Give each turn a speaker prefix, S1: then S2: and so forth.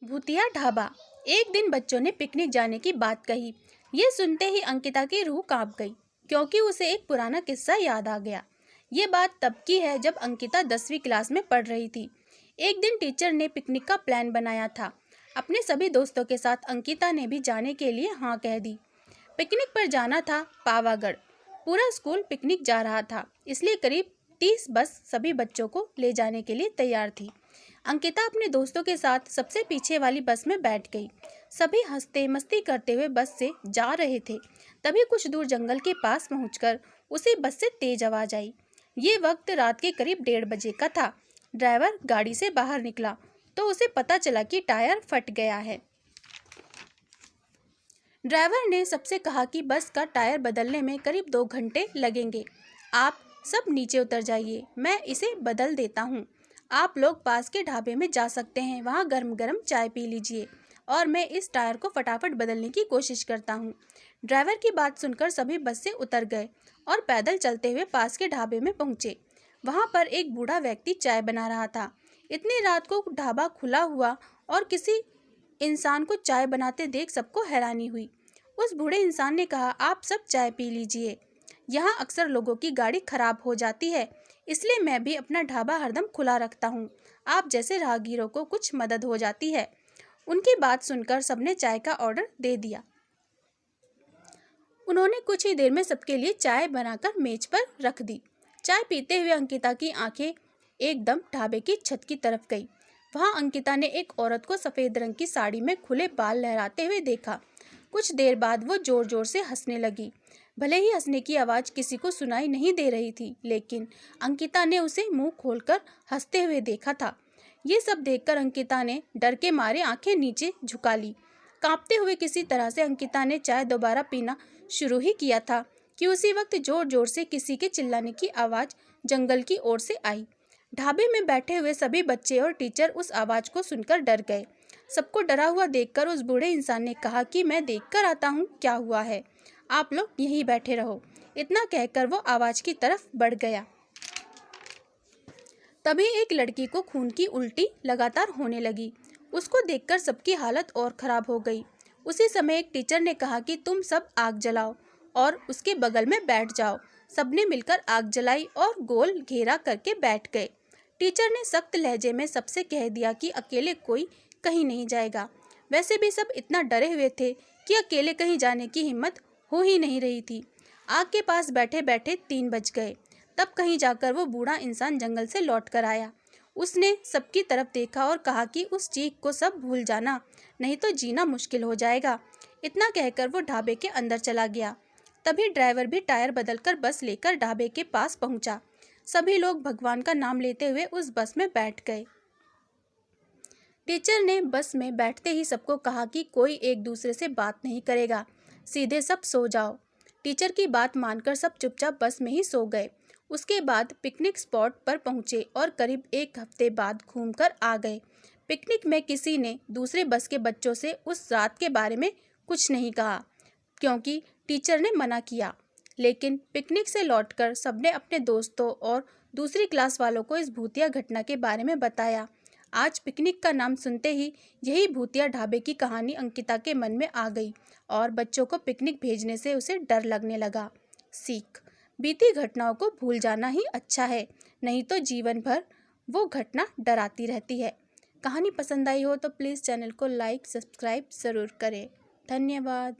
S1: भूतिया ढाबा। एक दिन बच्चों ने पिकनिक जाने की बात कही। ये सुनते ही अंकिता की रूह कांप गई, क्योंकि उसे एक पुराना किस्सा याद आ गया। ये बात तब की है जब अंकिता 10वीं क्लास में पढ़ रही थी। एक दिन टीचर ने पिकनिक का प्लान बनाया था। अपने सभी दोस्तों के साथ अंकिता ने भी जाने के लिए हाँ कह दी। पिकनिक पर जाना था पावागढ़। पूरा स्कूल पिकनिक जा रहा था, इसलिए करीब 30 बस सभी बच्चों को ले जाने के लिए तैयार थी। अंकिता अपने दोस्तों के साथ सबसे पीछे वाली बस में बैठ गई। सभी हंसते मस्ती करते हुए बस से जा रहे थे। तभी कुछ दूर जंगल के पास पहुंचकर उसी बस से तेज आवाज आई। ये वक्त रात के करीब 1:30 बजे का था। ड्राइवर गाड़ी से बाहर निकला तो उसे पता चला कि टायर फट गया है। ड्राइवर ने सबसे कहा कि बस का टायर बदलने में करीब 2 घंटे लगेंगे। आप सब नीचे उतर जाइए, मैं इसे बदल देता हूँ। आप लोग पास के ढाबे में जा सकते हैं, वहाँ गर्म गर्म चाय पी लीजिए और मैं इस टायर को फटाफट बदलने की कोशिश करता हूँ। ड्राइवर की बात सुनकर सभी बस से उतर गए और पैदल चलते हुए पास के ढाबे में पहुँचे। वहाँ पर एक बूढ़ा व्यक्ति चाय बना रहा था। इतनी रात को ढाबा खुला हुआ और किसी इंसान को चाय बनाते देख सबको हैरानी हुई। उस बूढ़े इंसान ने कहा, आप सब चाय पी लीजिए, यहाँ अक्सर लोगों की गाड़ी खराब हो जाती है, इसलिए मैं भी अपना ढाबा हरदम खुला रखता हूँ। आप जैसे राहगीरों को कुछ मदद हो जाती है। उनकी बात सुनकर सबने चाय का ऑर्डर दे दिया। उन्होंने कुछ ही देर में सबके लिए चाय बनाकर मेज पर रख दी। चाय पीते हुए अंकिता की आंखें एकदम ढाबे की छत की तरफ गई। वहां अंकिता ने एक औरत को सफेद रंग की साड़ी में खुले बाल लहराते हुए देखा। कुछ देर बाद वो जोर जोर से हंसने लगी। भले ही हंसने की आवाज़ किसी को सुनाई नहीं दे रही थी, लेकिन अंकिता ने उसे मुंह खोलकर हंसते हुए देखा था। ये सब देखकर अंकिता ने डर के मारे आंखें नीचे झुका ली। कांपते हुए किसी तरह से अंकिता ने चाय दोबारा पीना शुरू ही किया था कि उसी वक्त जोर जोर से किसी के चिल्लाने की आवाज़ जंगल की ओर से आई। ढाबे में बैठे हुए सभी बच्चे और टीचर उस आवाज़ को सुनकर डर गए। सबको डरा हुआ देखकर उस बूढ़े इंसान ने कहा कि मैं देखकर आता हूँ क्या हुआ है, आप लोग यहीं बैठे रहो। इतना कहकर वो आवाज़ की तरफ बढ़ गया। तभी एक लड़की को खून की उल्टी लगातार होने लगी। उसको देखकर सबकी हालत और ख़राब हो गई। उसी समय एक टीचर ने कहा कि तुम सब आग जलाओ और उसके बगल में बैठ जाओ। सबने मिलकर आग जलाई और गोल घेरा करके बैठ गए। टीचर ने सख्त लहजे में सबसे कह दिया कि अकेले कोई कहीं नहीं जाएगा। वैसे भी सब इतना डरे हुए थे कि अकेले कहीं जाने की हिम्मत हो ही नहीं रही थी। आग के पास बैठे बैठे 3 बज गए। तब कहीं जाकर वो बूढ़ा इंसान जंगल से लौट कर आया। उसने सबकी तरफ देखा और कहा कि उस चीख को सब भूल जाना, नहीं तो जीना मुश्किल हो जाएगा। इतना कहकर वो ढाबे के अंदर चला गया। तभी ड्राइवर भी टायर बदलकर बस लेकर ढाबे के पास पहुंचा। सभी लोग भगवान का नाम लेते हुए उस बस में बैठ गए। टीचर ने बस में बैठते ही सबको कहा कि कोई एक दूसरे से बात नहीं करेगा, सीधे सब सो जाओ। टीचर की बात मानकर सब चुपचाप बस में ही सो गए। उसके बाद पिकनिक स्पॉट पर पहुंचे और करीब 1 हफ्ते बाद घूमकर आ गए। पिकनिक में किसी ने दूसरे बस के बच्चों से उस रात के बारे में कुछ नहीं कहा, क्योंकि टीचर ने मना किया। लेकिन पिकनिक से लौटकर सबने अपने दोस्तों और दूसरी क्लास वालों को इस भूतिया घटना के बारे में बताया। आज पिकनिक का नाम सुनते ही यही भूतिया ढाबे की कहानी अंकिता के मन में आ गई और बच्चों को पिकनिक भेजने से उसे डर लगने लगा। सीख: बीती घटनाओं को भूल जाना ही अच्छा है, नहीं तो जीवन भर वो घटना डराती रहती है। कहानी पसंद आई हो तो प्लीज़ चैनल को लाइक सब्सक्राइब ज़रूर करें। धन्यवाद।